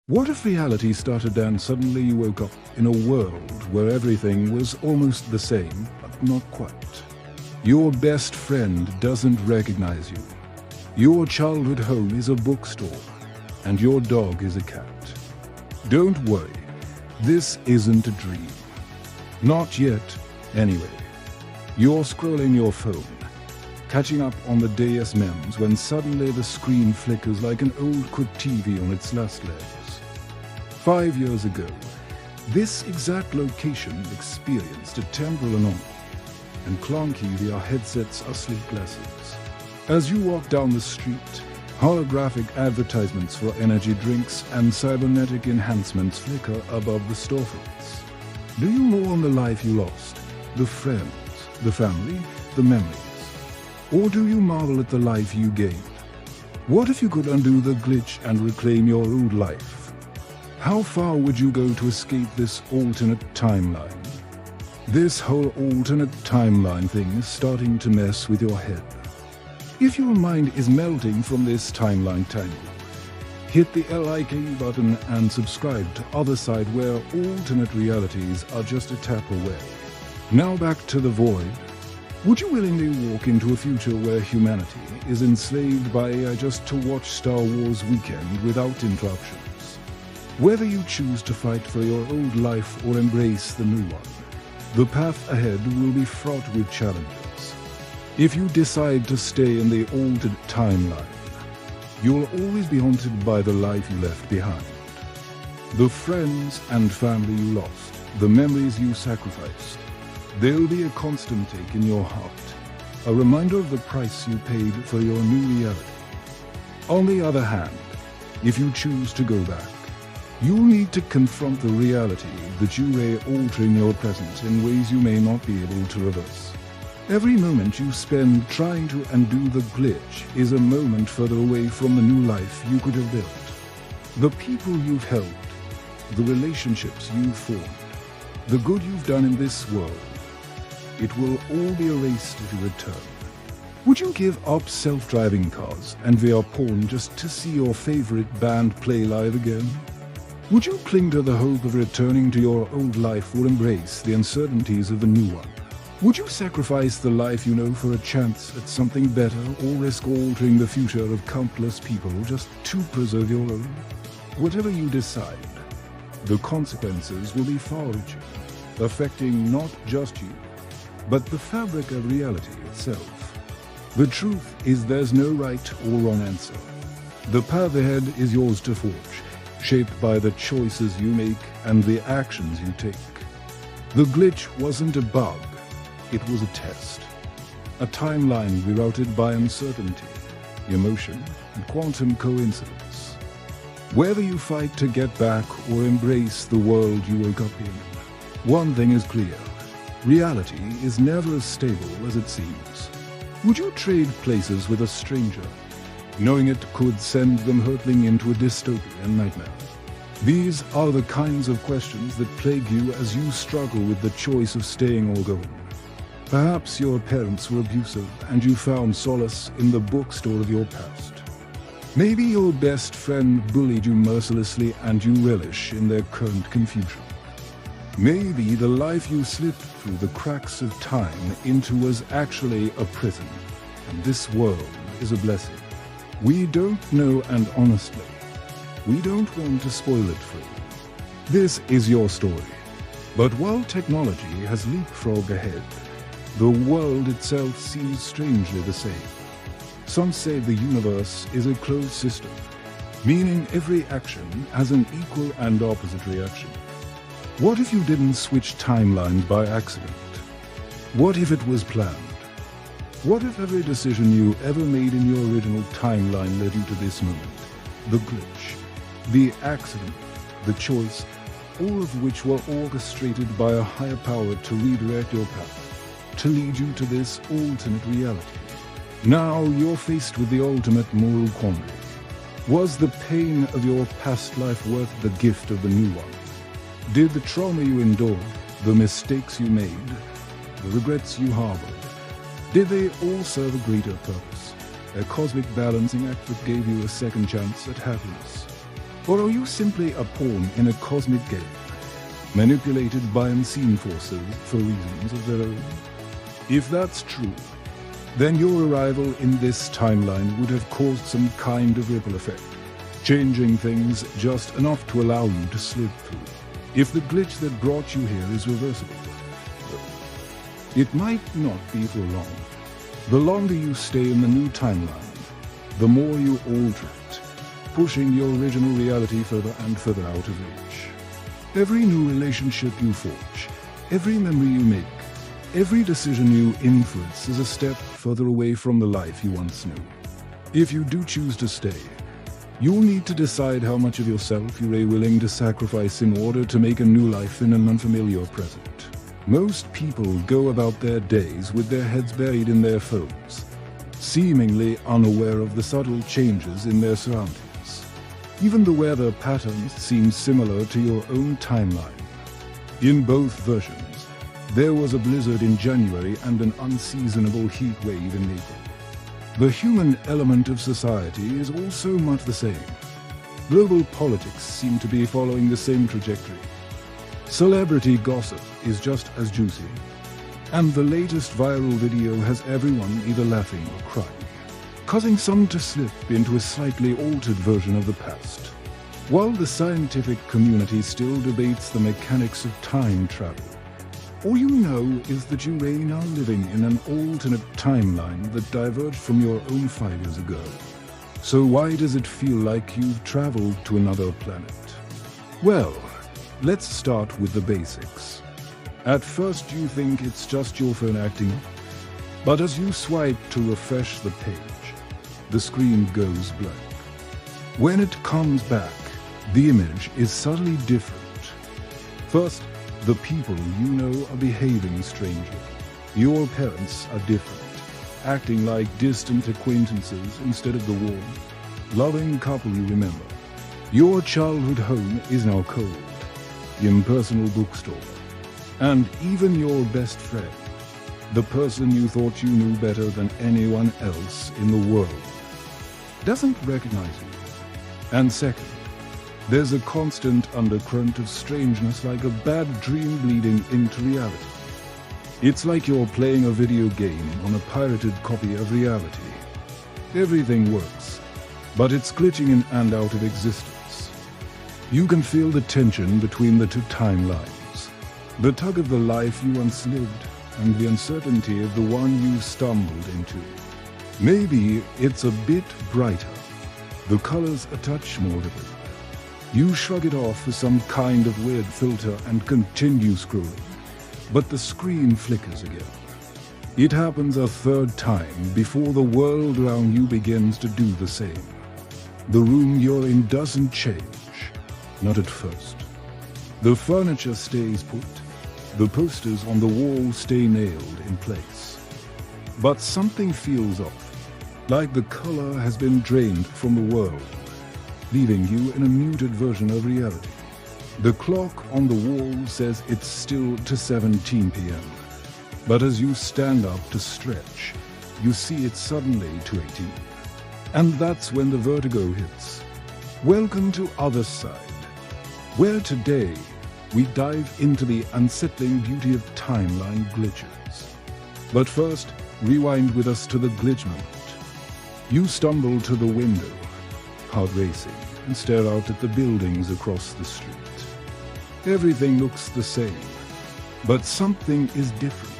What if reality started and suddenly you woke up in a world where everything was almost the same, but not quite? Your best friend doesn't recognize you. Your childhood home is a bookstore, and your dog is a cat. Don't worry, this isn't a dream. Not yet, anyway. You're scrolling your phone, catching up on the day's memes when suddenly the screen flickers like an old quick TV on its last legs. 5 years ago, this exact location experienced a temporal anomaly, and clunky VR headsets are sleek glasses. As you walk down the street, holographic advertisements for energy drinks and cybernetic enhancements flicker above the storefronts. Do you mourn the life you lost, the friends, the family, the memories? Or do you marvel at the life you gained? What if you could undo the glitch and reclaim your old life? How far would you go to escape this alternate timeline? This whole alternate timeline thing is starting to mess with your head. If your mind is melting from this timeline tangle, hit the like button and subscribe to Other Side, where alternate realities are just a tap away. Now back to the void. Would you willingly walk into a future where humanity is enslaved by AI just to watch Star Wars Weekend without interruptions? Whether you choose to fight for your old life or embrace the new one, the path ahead will be fraught with challenges. If you decide to stay in the altered timeline, you'll always be haunted by the life you left behind. The friends and family you lost, the memories you sacrificed, they'll be a constant ache in your heart, a reminder of the price you paid for your new reality. On the other hand, if you choose to go back, you'll need to confront the reality that you may altering your present in ways you may not be able to reverse. Every moment you spend trying to undo the glitch is a moment further away from the new life you could have built. The people you've helped, the relationships you've formed, the good you've done in this world, it will all be erased if you return. Would you give up self-driving cars and VR porn just to see your favorite band play live again? Would you cling to the hope of returning to your old life or embrace the uncertainties of the new one? Would you sacrifice the life you know for a chance at something better, or risk altering the future of countless people just to preserve your own? Whatever you decide, the consequences will be far-reaching, affecting not just you, but the fabric of reality itself. The truth is there's no right or wrong answer. The path ahead is yours to forge, shaped by the choices you make and the actions you take. The glitch wasn't a bug, it was a test. A timeline rerouted by uncertainty, emotion, and quantum coincidence. Whether you fight to get back or embrace the world you woke up in, one thing is clear: reality is never as stable as it seems. Would you trade places with a stranger, knowing it could send them hurtling into a dystopian nightmare? These are the kinds of questions that plague you as you struggle with the choice of staying or going. Perhaps your parents were abusive and you found solace in the bookstore of your past. Maybe your best friend bullied you mercilessly and you relish in their current confusion. Maybe the life you slipped through the cracks of time into was actually a prison, and this world is a blessing. We don't know, and honestly, we don't want to spoil it for you. This is your story. But while technology has leapfrogged ahead, the world itself seems strangely the same. Some say the universe is a closed system, meaning every action has an equal and opposite reaction. What if you didn't switch timelines by accident? What if it was planned? What if every decision you ever made in your original timeline led you to this moment? The glitch, the accident, the choice, all of which were orchestrated by a higher power to redirect your path, to lead you to this alternate reality. Now you're faced with the ultimate moral quandary. Was the pain of your past life worth the gift of the new one? Did the trauma you endured, the mistakes you made, the regrets you harbored, did they all serve a greater purpose? A cosmic balancing act that gave you a second chance at happiness? Or are you simply a pawn in a cosmic game, manipulated by unseen forces for reasons of their own? If that's true, then your arrival in this timeline would have caused some kind of ripple effect, changing things just enough to allow you to slip through. If the glitch that brought you here is reversible, it might not be for long. The longer you stay in the new timeline, the more you alter it, pushing your original reality further and further out of reach. Every new relationship you forge, every memory you make, every decision you influence is a step further away from the life you once knew. If you do choose to stay, you'll need to decide how much of yourself you're willing to sacrifice in order to make a new life in an unfamiliar present. Most people go about their days with their heads buried in their phones, seemingly unaware of the subtle changes in their surroundings. Even the weather patterns seem similar to your own timeline. In both versions, there was a blizzard in January and an unseasonable heat wave in April. The human element of society is also much the same. Global politics seem to be following the same trajectory. Celebrity gossip is just as juicy, and the latest viral video has everyone either laughing or crying, causing some to slip into a slightly altered version of the past. While the scientific community still debates the mechanics of time travel, all you know is that you are now living in an alternate timeline that diverged from your own 5 years ago. So why does it feel like you've traveled to another planet? Well, let's start with the basics. At first you think it's just your phone acting up, but as you swipe to refresh the page, the screen goes blank. When it comes back, the image is subtly different. First, the people you know are behaving strangely. Your parents are different, acting like distant acquaintances instead of the warm, loving couple you remember. Your childhood home is now cold, the impersonal bookstore, and even your best friend, the person you thought you knew better than anyone else in the world, doesn't recognize you. And second, there's a constant undercurrent of strangeness, like a bad dream bleeding into reality. It's like you're playing a video game on a pirated copy of reality. Everything works, but it's glitching in and out of existence. You can feel the tension between the two timelines, the tug of the life you once lived and the uncertainty of the one you stumbled into. Maybe it's a bit brighter, the colors a touch more vivid. You shrug it off with some kind of weird filter and continue scrolling, but the screen flickers again. It happens a third time before the world around you begins to do the same. The room you're in doesn't change, not at first. The furniture stays put, the posters on the wall stay nailed in place. But something feels off, like the color has been drained from the world, leaving you in a muted version of reality. The clock on the wall says it's still to 17 p.m. But as you stand up to stretch, you see it's suddenly to 18. And that's when the vertigo hits. Welcome to Other Side, where today we dive into the unsettling beauty of timeline glitches. But first, rewind with us to the glitch moment. You stumble to the window, heart racing, and stare out at the buildings across the street. Everything looks the same, but something is different,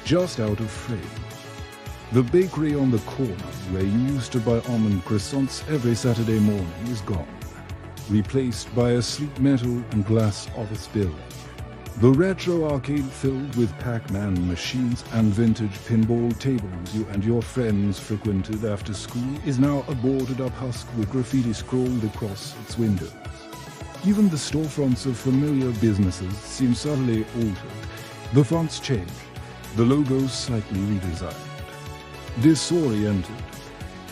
just out of frame. The bakery on the corner where you used to buy almond croissants every Saturday morning is gone, replaced by a sleek metal and glass office building. The retro arcade filled with Pac-Man machines and vintage pinball tables you and your friends frequented after school is now a boarded-up husk with graffiti scrawled across its windows. Even the storefronts of familiar businesses seem subtly altered. The fonts changed, the logos slightly redesigned. Disoriented,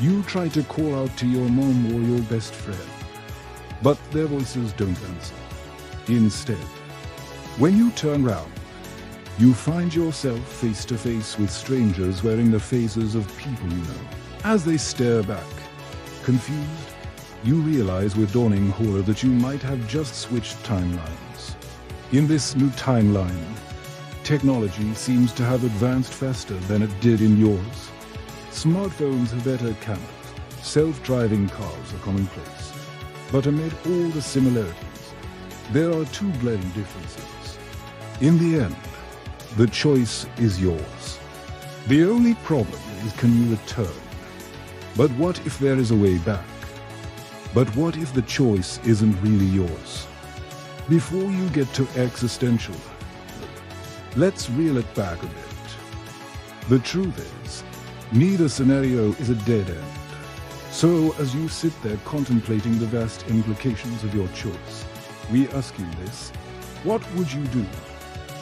you try to call out to your mom or your best friend, but their voices don't answer. Instead, when you turn round, you find yourself face to face with strangers wearing the faces of people you know. As they stare back, confused, You realize with dawning horror that you might have just switched timelines. In this new timeline, technology seems to have advanced faster than it did in yours. Smartphones have better cameras, self-driving cars are commonplace. But amid all the similarities, there are two glaring differences. In the end, the choice is yours. The only problem is, can you return? But what if there is a way back? But what if the choice isn't really yours? Before you get to existential, let's reel it back a bit. The truth is, neither scenario is a dead end. So as you sit there contemplating the vast implications of your choice, we ask you this: what would you do?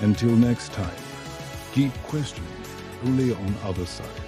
Until next time, keep questioning, only on Other Side.